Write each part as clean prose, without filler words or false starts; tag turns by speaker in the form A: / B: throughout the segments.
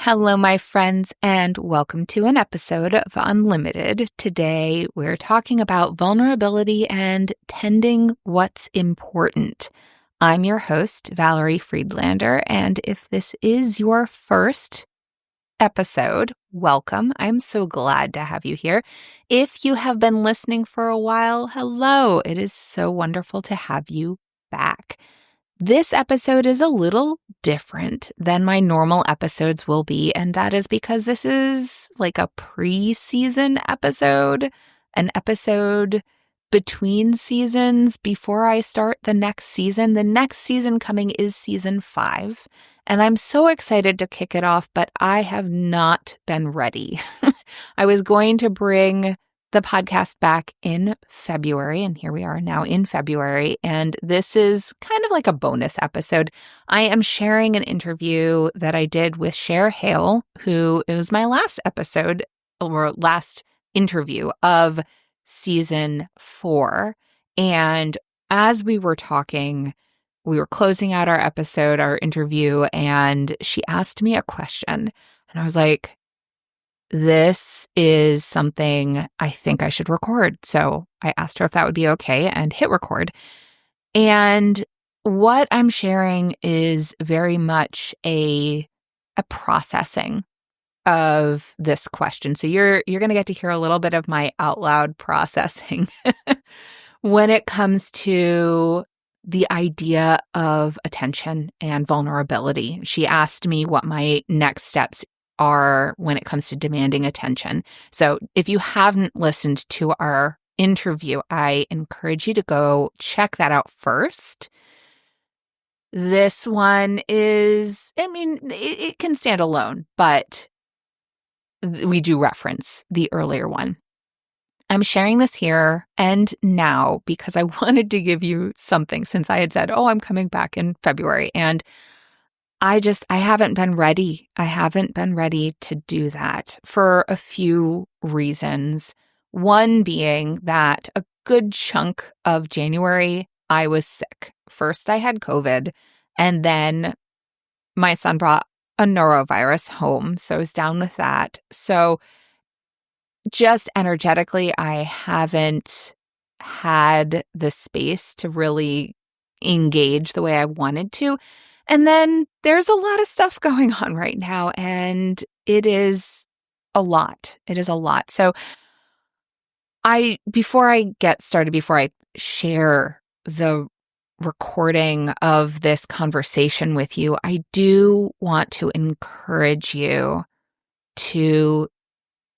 A: Hello, my friends, and welcome to an episode of Unlimited. Today, we're talking about vulnerability and tending what's important. I'm your host, Valerie Friedlander, and if this is your first episode, welcome. I'm so glad to have you here. If you have been listening for a while, hello. It is so wonderful to have you back. This episode is a little different than my normal episodes will be, and that is because this is like a pre-season episode, an episode between seasons before I start the next season. The next season coming is season 5, and I'm so excited to kick it off, but I have not been ready. I was going to bring the podcast back in February, and here we are now in February, and this is kind of like a bonus episode. I am sharing an interview that I did with Cher Hale, who it was my last episode or last interview of season 4. And as we were talking, we were closing out our episode, our interview, and she asked me a question, and I was like, this is something I think I should record. So I asked her if that would be okay and hit record. And what I'm sharing is very much a processing of this question. So you're going to get to hear a little bit of my out loud processing when it comes to the idea of attention and vulnerability. She asked me what my next steps are when it comes to demanding attention. So if you haven't listened to our interview, I encourage you to go check that out first. This one is, it can stand alone, but we do reference the earlier one. I'm sharing this here and now because I wanted to give you something since I had said, I'm coming back in February, and I haven't been ready. I haven't been ready to do that for a few reasons. One being that a good chunk of January, I was sick. First, I had COVID, and then my son brought a norovirus home, so I was down with that. So just energetically, I haven't had the space to really engage the way I wanted to. And then there's a lot of stuff going on right now, and it is a lot. It is a lot. So before I get started, before I share the recording of this conversation with you, I do want to encourage you to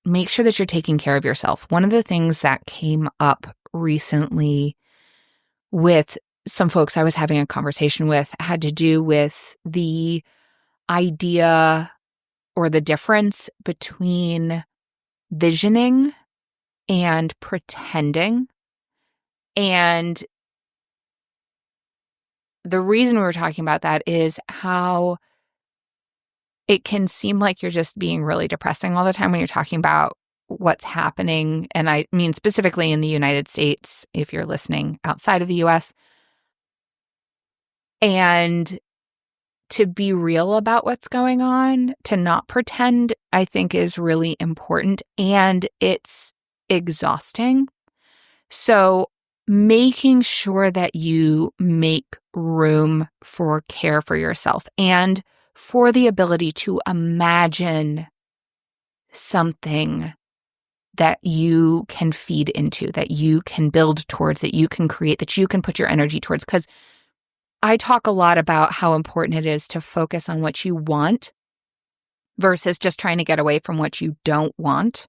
A: make sure that you're taking care of yourself. One of the things that came up recently with some folks I was having a conversation with had to do with the idea or the difference between visioning and pretending. And the reason we were talking about that is how it can seem like you're just being really depressing all the time when you're talking about what's happening. And I mean specifically in the United States, if you're listening outside of the US. And to be real about what's going on, to not pretend, I think is really important, and it's exhausting. So making sure that you make room for care for yourself and for the ability to imagine something that you can feed into, that you can build towards, that you can create, that you can put your energy towards. Because I talk a lot about how important it is to focus on what you want versus just trying to get away from what you don't want.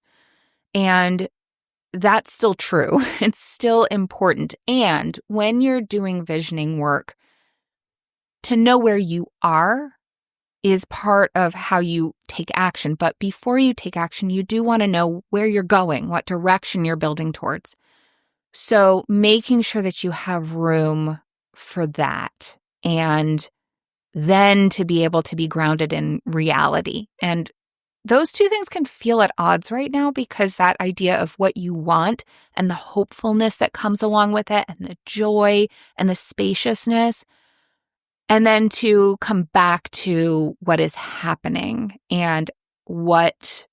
A: And that's still true. It's still important. And when you're doing visioning work, to know where you are is part of how you take action. But before you take action, you do want to know where you're going, what direction you're building towards. So making sure that you have room for that, and then to be able to be grounded in reality. And those two things can feel at odds right now because that idea of what you want and the hopefulness that comes along with it and the joy and the spaciousness, And then to come back to what is happening and what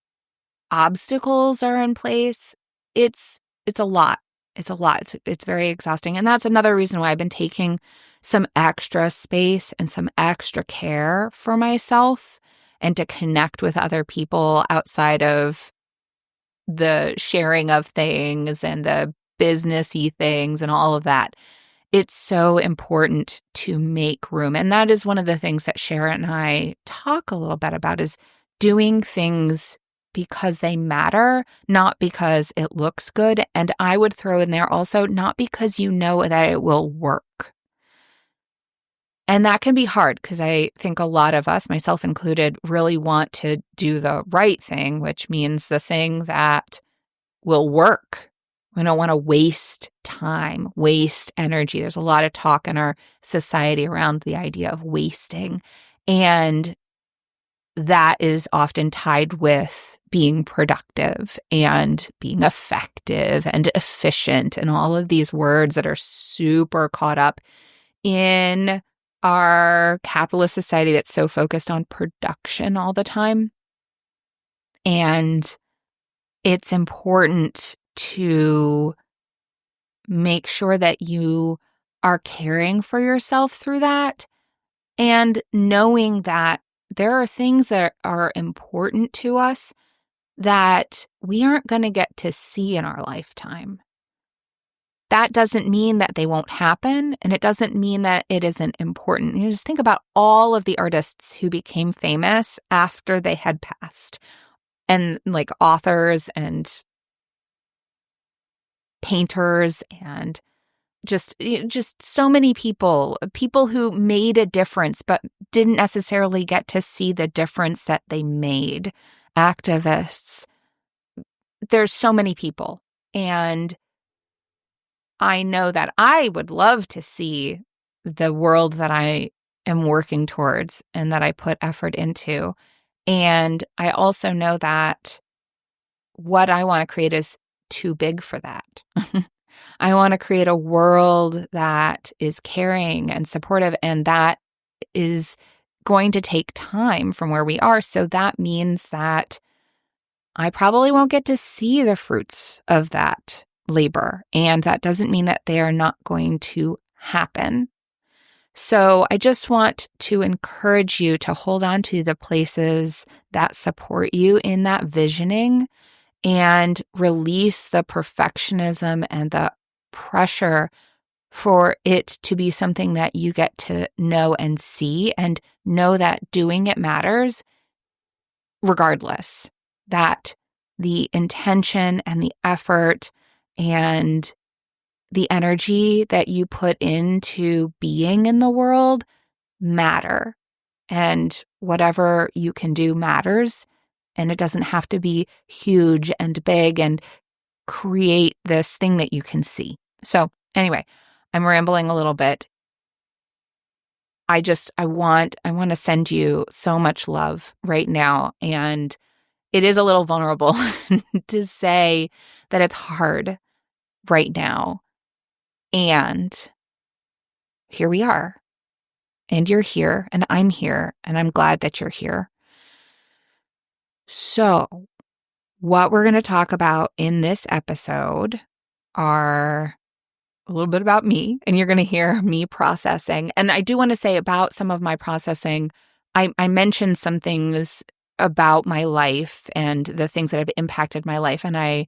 A: obstacles are in place. It's a lot. It's a lot. It's very exhausting. And that's another reason why I've been taking some extra space and some extra care for myself and to connect with other people outside of the sharing of things and the businessy things and all of that. It's so important to make room. And that is one of the things that Cher and I talk a little bit about, is doing things because they matter, not because it looks good. And I would throw in there also, not because you know that it will work. And that can be hard because I think a lot of us, myself included, really want to do the right thing, which means the thing that will work. We don't want to waste time, waste energy. There's a lot of talk in our society around the idea of wasting. And that is often tied with being productive and being effective and efficient and all of these words that are super caught up in our capitalist society that's so focused on production all the time. And it's important to make sure that you are caring for yourself through that and knowing that there are things that are important to us that we aren't going to get to see in our lifetime. That doesn't mean that they won't happen, and it doesn't mean that it isn't important. You just think about all of the artists who became famous after they had passed, and like authors and painters and just so many people who made a difference but didn't necessarily get to see the difference that they made. Activists. There's so many people. And I know that I would love to see the world that I am working towards and that I put effort into. And I also know that what I want to create is too big for that. I want to create a world that is caring and supportive, and that is going to take time from where we are. So that means that I probably won't get to see the fruits of that labor. And that doesn't mean that they are not going to happen. So I just want to encourage you to hold on to the places that support you in that visioning and release the perfectionism and the pressure for it to be something that you get to know and see, and know that doing it matters regardless, that the intention and the effort and the energy that you put into being in the world matter. And whatever you can do matters. And it doesn't have to be huge and big and create this thing that you can see. So anyway, I'm rambling a little bit. I want to send you so much love right now. And it is a little vulnerable to say that it's hard right now. And here we are. And you're here, and I'm here, and I'm glad that you're here. So, what we're going to talk about in this episode are a little bit about me, and you're going to hear me processing. And I do want to say about some of my processing, I mentioned some things about my life and the things that have impacted my life. And I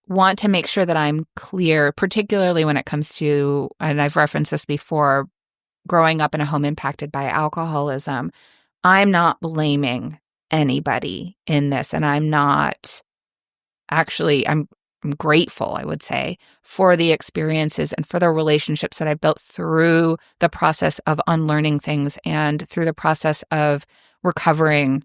A: want to make sure that I'm clear, particularly when it comes to, and I've referenced this before, growing up in a home impacted by alcoholism. I'm not blaming anybody in this. And I'm not actually, I'm grateful, I would say, for the experiences and for the relationships that I built through the process of unlearning things and through the process of recovering,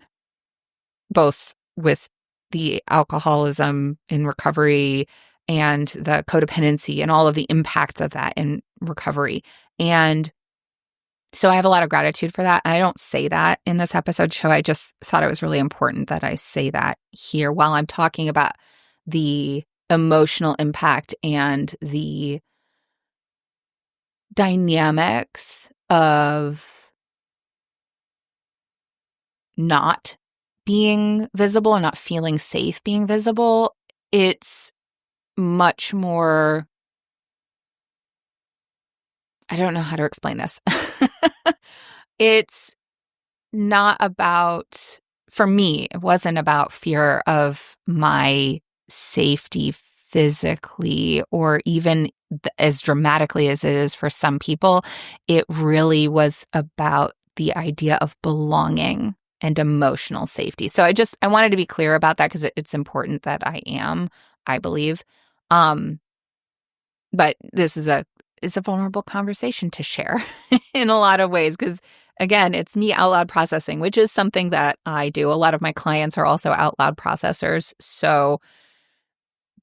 A: both with the alcoholism in recovery and the codependency and all of the impacts of that in recovery. And so I have a lot of gratitude for that. And I don't say that in this episode show. I just thought it was really important that I say that here while I'm talking about the emotional impact and the dynamics of not being visible and not feeling safe being visible. It's much more, I don't know how to explain this. It's not about, for me, it wasn't about fear of my safety physically, or even as dramatically as it is for some people. It really was about the idea of belonging and emotional safety. So I wanted to be clear about that, because it's important that I believe. But this is a vulnerable conversation to share in a lot of ways, because again, it's me out loud processing, which is something that I do. A lot of my clients are also out loud processors, so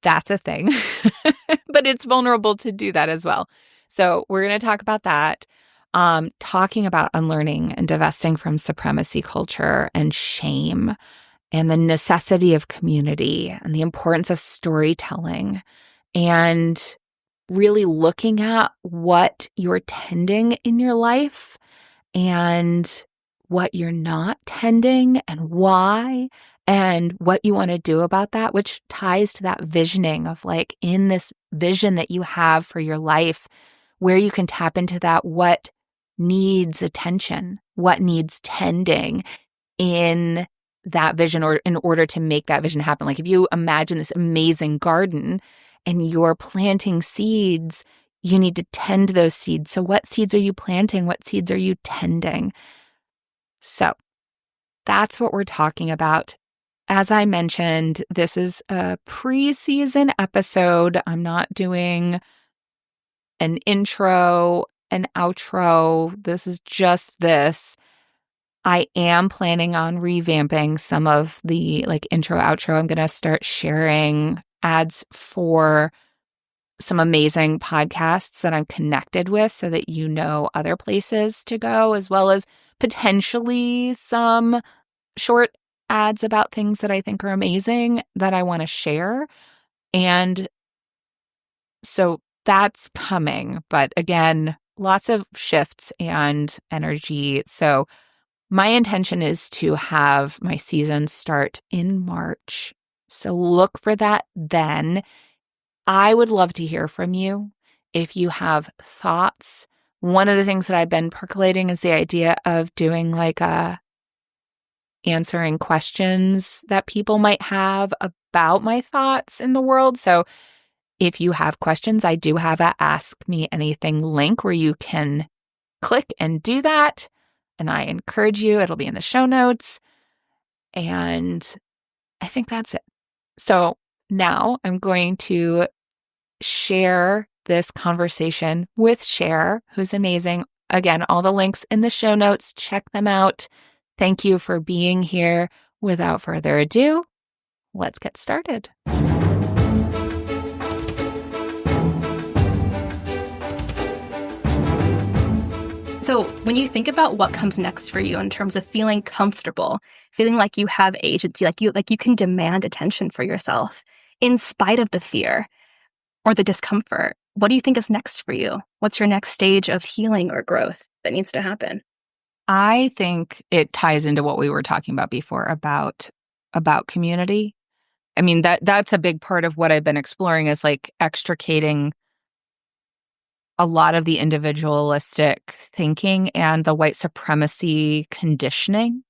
A: that's a thing. But it's vulnerable to do that as well. So we're going to talk about that, talking about unlearning and divesting from supremacy culture and shame, and the necessity of community and the importance of storytelling, and really looking at what you're tending in your life and what you're not tending and why, and what you want to do about that, which ties to that visioning of, like, in this vision that you have for your life, where you can tap into that, what needs attention, what needs tending in that vision, or in order to make that vision happen. Like, if you imagine this amazing garden and you're planting seeds, you need to tend those seeds. So what seeds are you planting? What seeds are you tending? So that's what we're talking about. As I mentioned, this is a pre-season episode. I'm not doing an intro, an outro. This is just this. I am planning on revamping some of the, like, intro, outro. I'm going to start sharing ads for some amazing podcasts that I'm connected with, so that you know other places to go, as well as potentially some short ads about things that I think are amazing that I want to share. And so that's coming. But again, lots of shifts and energy. So my intention is to have my season start in March. So look for that then. I would love to hear from you if you have thoughts. One of the things that I've been percolating is the idea of doing like answering questions that people might have about my thoughts in the world. So if you have questions, I do have a Ask Me Anything link where you can click and do that. And I encourage you, it'll be in the show notes. And I think that's it. So now I'm going to share this conversation with Cher, who's amazing. Again, all the links in the show notes. Check them out. Thank you for being here. Without further ado, let's get started.
B: So when you think about what comes next for you in terms of feeling comfortable, feeling like you have agency, like you can demand attention for yourself in spite of the fear or the discomfort, what do you think is next for you? What's your next stage of healing or growth that needs to happen?
A: I think it ties into what we were talking about before about community. I mean, that's a big part of what I've been exploring, is like extricating a lot of the individualistic thinking and the white supremacy conditioning,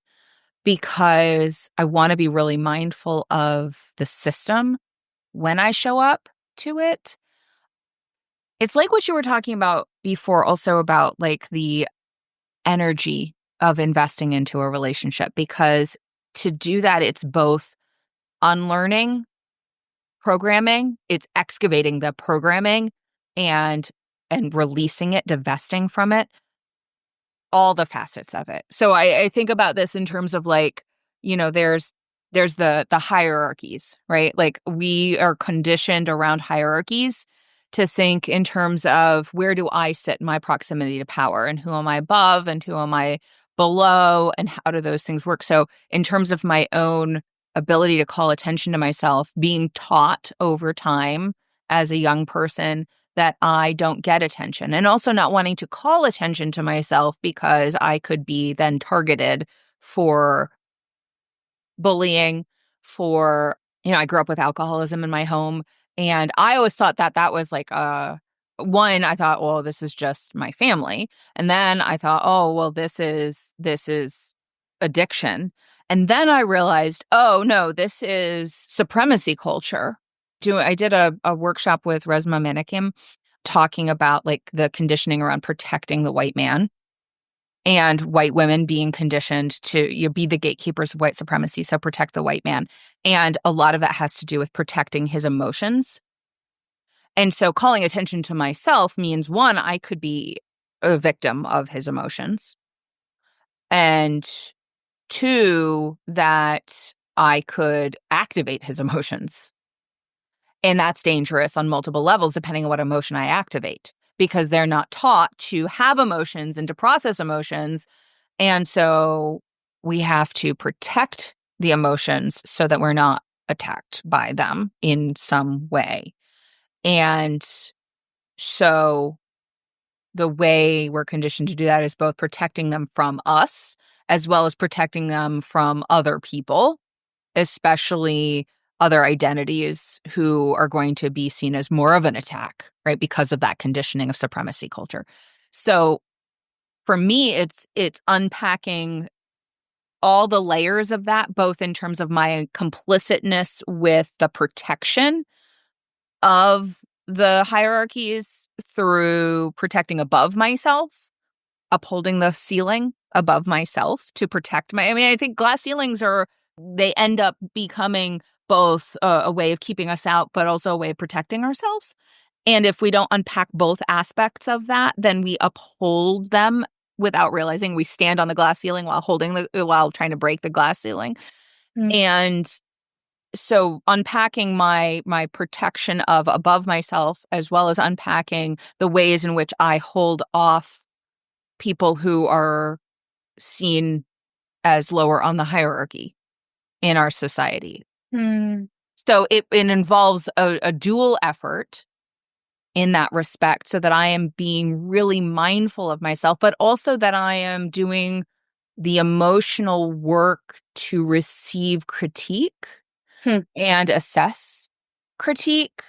A: because I want to be really mindful of the system when I show up to it. It's like what you were talking about before, also about like the energy of investing into a relationship, because to do that, it's both unlearning programming, it's excavating the programming and releasing it, divesting from it, all the facets of it. So I think about this in terms of like, there's the hierarchies, right? Like we are conditioned around hierarchies to think in terms of, where do I sit in my proximity to power, and who am I above and who am I below, and how do those things work? So in terms of my own ability to call attention to myself, being taught over time as a young person that I don't get attention, and also not wanting to call attention to myself because I could be then targeted for bullying, for, I grew up with alcoholism in my home. And I always thought that that was like, one, I thought, well, this is just my family. And then I thought, oh, well, this is addiction. And then I realized, oh, no, this is supremacy culture. I did a workshop with Resma Menakem talking about like the conditioning around protecting the white man and white women being conditioned to be the gatekeepers of white supremacy, so protect the white man. And a lot of that has to do with protecting his emotions. And so calling attention to myself means, one, I could be a victim of his emotions. And two, that I could activate his emotions. And that's dangerous on multiple levels, depending on what emotion I activate, because they're not taught to have emotions and to process emotions. And so we have to protect the emotions so that we're not attacked by them in some way. And so the way we're conditioned to do that is both protecting them from us as well as protecting them from other people, especially other identities who are going to be seen as more of an attack, right? Because of that conditioning of supremacy culture. So for me, it's unpacking all the layers of that, both in terms of my complicitness with the protection of the hierarchies through protecting above myself, upholding the ceiling above myself to protect I think glass ceilings they end up becoming both a way of keeping us out, but also a way of protecting ourselves. And if we don't unpack both aspects of that, then we uphold them without realizing we stand on the glass ceiling while trying to break the glass ceiling.
B: Mm.
A: And so unpacking my protection of above myself, as well as unpacking the ways in which I hold off people who are seen as lower on the hierarchy in our society.
B: Mm.
A: So it involves a dual effort in that respect, so that I am being really mindful of myself, but also that I am doing the emotional work to receive critique
B: Hmm.
A: and assess critique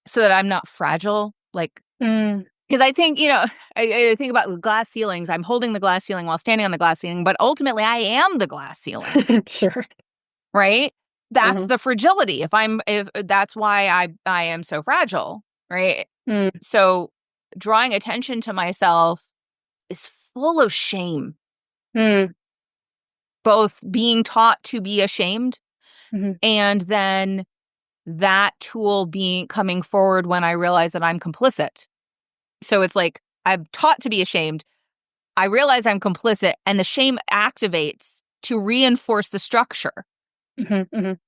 A: so that I'm not fragile. Like,
B: Mm.
A: because I think, I think about glass ceilings. I'm holding the glass ceiling while standing on the glass ceiling, but ultimately I am the glass ceiling,
B: Sure.
A: right? That's
B: Uh-huh.
A: the fragility. If that's why I am so fragile, right?
B: Mm.
A: So drawing attention to myself is full of shame,
B: Mm.
A: both being taught to be ashamed
B: Mhm.
A: and then that tool coming forward when I realize that I'm complicit. So it's like I'm taught to be ashamed. I realize I'm complicit, and the shame activates to reinforce the structure.
B: Mhm. Mhm.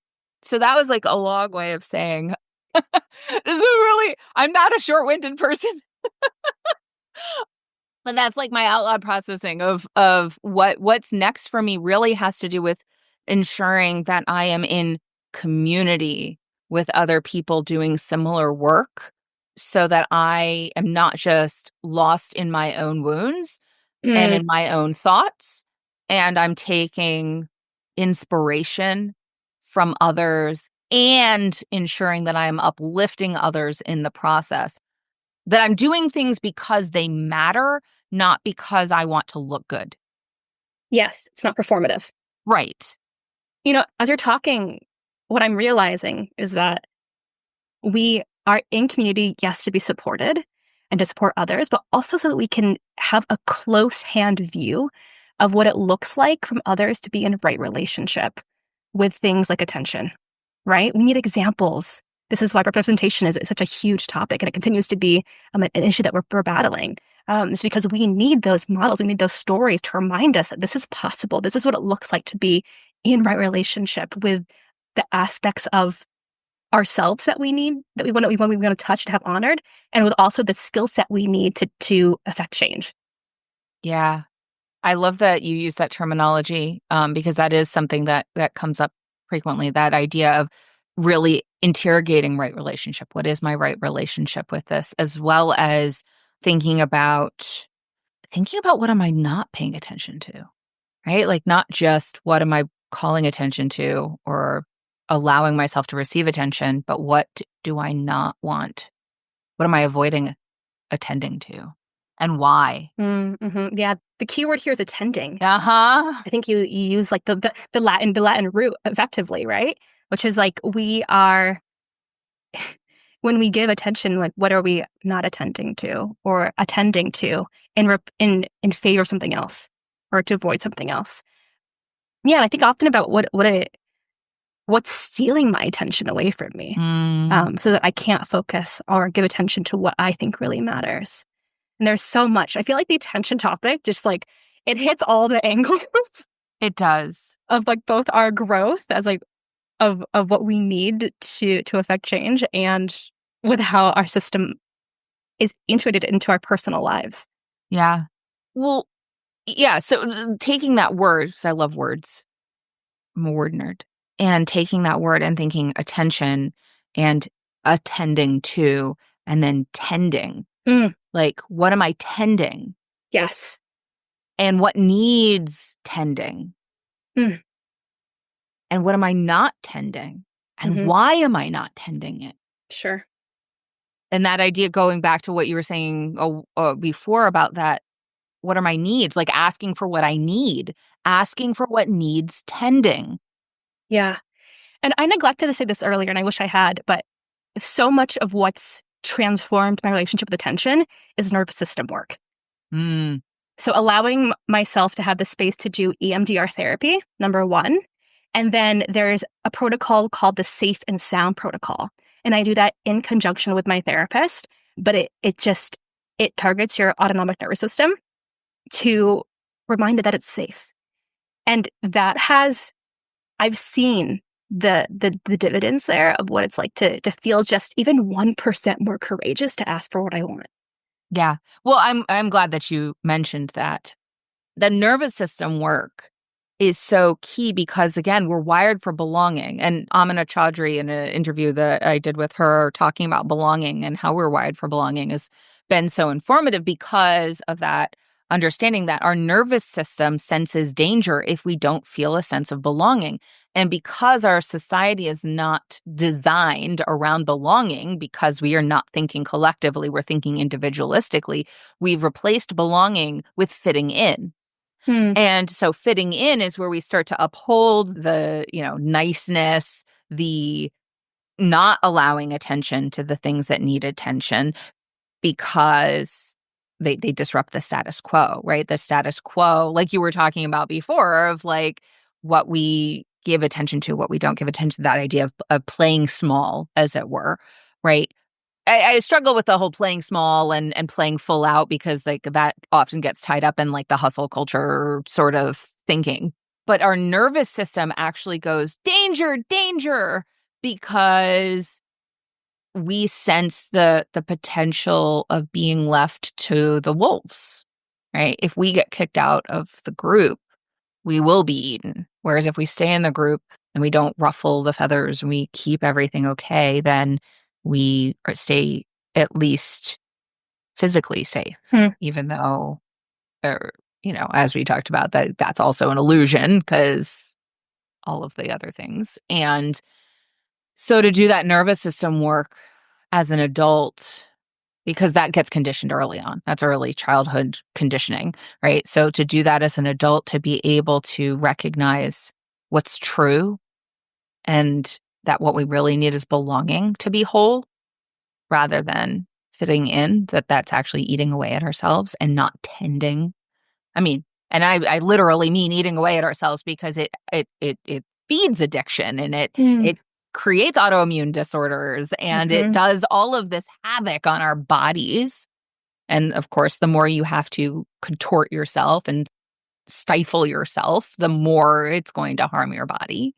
A: So that was like a long way of saying, I'm not a short-winded person. But that's like my out loud processing of what's next for me really has to do with ensuring that I am in community with other people doing similar work, so that I am not just lost in my own wounds and
B: Mm.
A: in my own thoughts, and I'm taking inspiration from others and ensuring that I am uplifting others in the process. That I'm doing things because they matter, not because I want to look good.
B: Yes, it's not performative.
A: Right.
B: As you're talking, what I'm realizing is that we are in community, yes, to be supported and to support others, but also so that we can have a close hand view of what it looks like from others to be in a right relationship with things like attention, right? We need examples. This is why representation is such a huge topic, and it continues to be an issue that we're battling. It's because we need those models, we need those stories to remind us that this is possible. This is what it looks like to be in right relationship with the aspects of ourselves that we need, that we want to touch and have honored, and with also the skill set we need to affect change.
A: Yeah. I love that you use that terminology, because that is something that comes up frequently, that idea of really interrogating right relationship. What is my right relationship with this? As well as thinking about what am I not paying attention to, right? Like not just what am I calling attention to or allowing myself to receive attention, but what do I not want? What am I avoiding attending to and why?
B: Mm-hmm. Yeah. The key word here is attending.
A: Uh-huh.
B: I think you use like the Latin root effectively, right? Which is like we are when we give attention, like what are we not attending to or attending to in favor of something else or to avoid something else? Yeah, and I think often about what's stealing my attention away from me, so that I can't focus or give attention to what I think really matters. And there's so much. I feel like the attention topic just like it hits all the angles
A: It does.
B: of like both our growth as like of what we need to affect change and with how our system is integrated into our personal lives.
A: Yeah. Well, yeah. So taking that word, because I love words, I'm a word nerd, and taking that word and thinking attention and attending to, and then tending.
B: Mm,
A: Like, what am I tending?
B: yes.
A: And what needs tending?
B: Mm,
A: And what am I not tending? And
B: mm-hmm.
A: why am I not tending it?
B: Sure.
A: And that idea, going back to what you were saying before about that, what are my needs? Like asking for what I need, asking for what needs tending.
B: Yeah. And I neglected to say this earlier, and I wish I had, but so much of what's transformed my relationship with attention is nervous system work.
A: Mm.
B: So allowing myself to have the space to do EMDR therapy, number one. And then there's a protocol called the Safe and Sound protocol. And I do that in conjunction with my therapist, but it targets your autonomic nervous system to remind it that it's safe. And I've seen the dividends there of what it's like to feel just even 1% more courageous to ask for what I want.
A: Yeah. Well, I'm glad that you mentioned that. The nervous system work is so key because, again, we're wired for belonging. And Amina Chaudhry, in an interview that I did with her talking about belonging and how we're wired for belonging, has been so informative because of that understanding that our nervous system senses danger if we don't feel a sense of belonging. And because our society is not designed around belonging, because we are not thinking collectively, we're thinking individualistically, we've replaced belonging with fitting in. And so fitting in is where we start to uphold the, niceness, the not allowing attention to the things that need attention because they disrupt the status quo, right? The status quo, like you were talking about before, of like what we give attention to, what we don't give attention to, that idea of playing small, as it were, right? I struggle with the whole playing small and playing full out because like that often gets tied up in like the hustle culture sort of thinking. But our nervous system actually goes danger, danger, because we sense the potential of being left to the wolves, right? If we get kicked out of the group, we will be eaten. Whereas if we stay in the group and we don't ruffle the feathers and we keep everything okay, then we stay at least physically safe, even though, as we talked about, that's also an illusion because all of the other things. And so to do that nervous system work as an adult, because that gets conditioned early on. That's early childhood conditioning, right? So to do that as an adult, to be able to recognize what's true and that what we really need is belonging to be whole rather than fitting in, that's actually eating away at ourselves and not tending. I mean, and I literally mean eating away at ourselves because it feeds addiction and it creates autoimmune disorders and it does all of this havoc on our bodies. And of course, the more you have to contort yourself and stifle yourself, the more it's going to harm your body.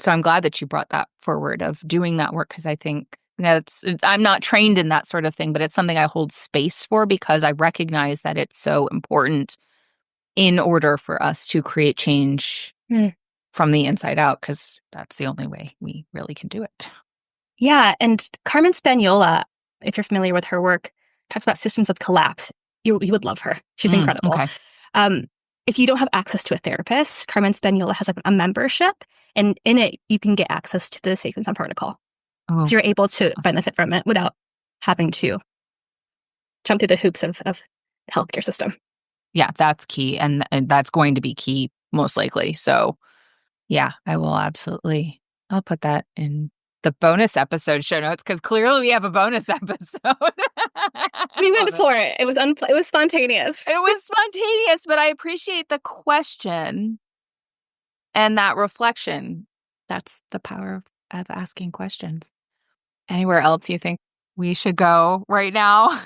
A: So I'm glad that you brought that forward of doing that work because I think I'm not trained in that sort of thing, but it's something I hold space for because I recognize that it's so important in order for us to create change from the inside out, because that's the only way we really can do it.
B: Yeah. And Carmen Spaniola, if you're familiar with her work, talks about systems of collapse. You would love her. She's incredible.
A: Okay.
B: If you don't have access to a therapist, Carmen Spaniola has a membership, and in it, you can get access to the Sapiens on Protocol.
A: Oh,
B: So you're able to benefit from it without having to jump through the hoops of the healthcare system.
A: yeah, that's key. And that's going to be key, most likely. So yeah, I will absolutely. I'll put that in the bonus episode show notes, because clearly we have a bonus episode.
B: We went for it. It was spontaneous.
A: It was spontaneous, but I appreciate the question and that reflection. That's the power of asking questions. Anywhere else you think we should go right now?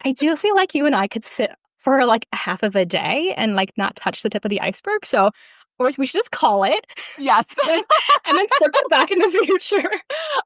B: I do feel like you and I could sit for like a half of a day and like not touch the tip of the iceberg. So, or we should just call it.
A: Yes.
B: And then circle back in the future.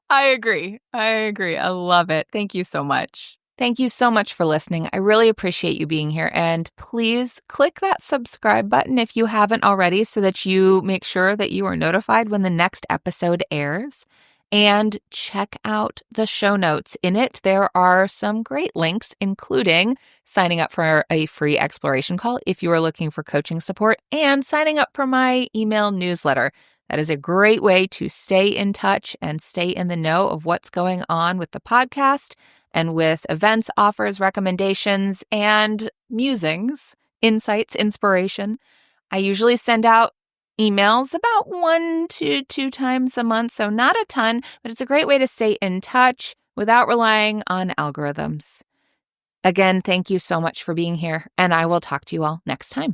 A: I agree. I love it. Thank you so much. Thank you so much for listening. I really appreciate you being here. And please click that subscribe button if you haven't already, so that you make sure that you are notified when the next episode airs. And check out the show notes. In it, there are some great links, including signing up for a free exploration call if you are looking for coaching support, and signing up for my email newsletter. That is a great way to stay in touch and stay in the know of what's going on with the podcast and with events, offers, recommendations, and musings, insights, inspiration. I usually send out emails about 1 to 2 times a month, so not a ton, but it's a great way to stay in touch without relying on algorithms. Again, thank you so much for being here, and I will talk to you all next time.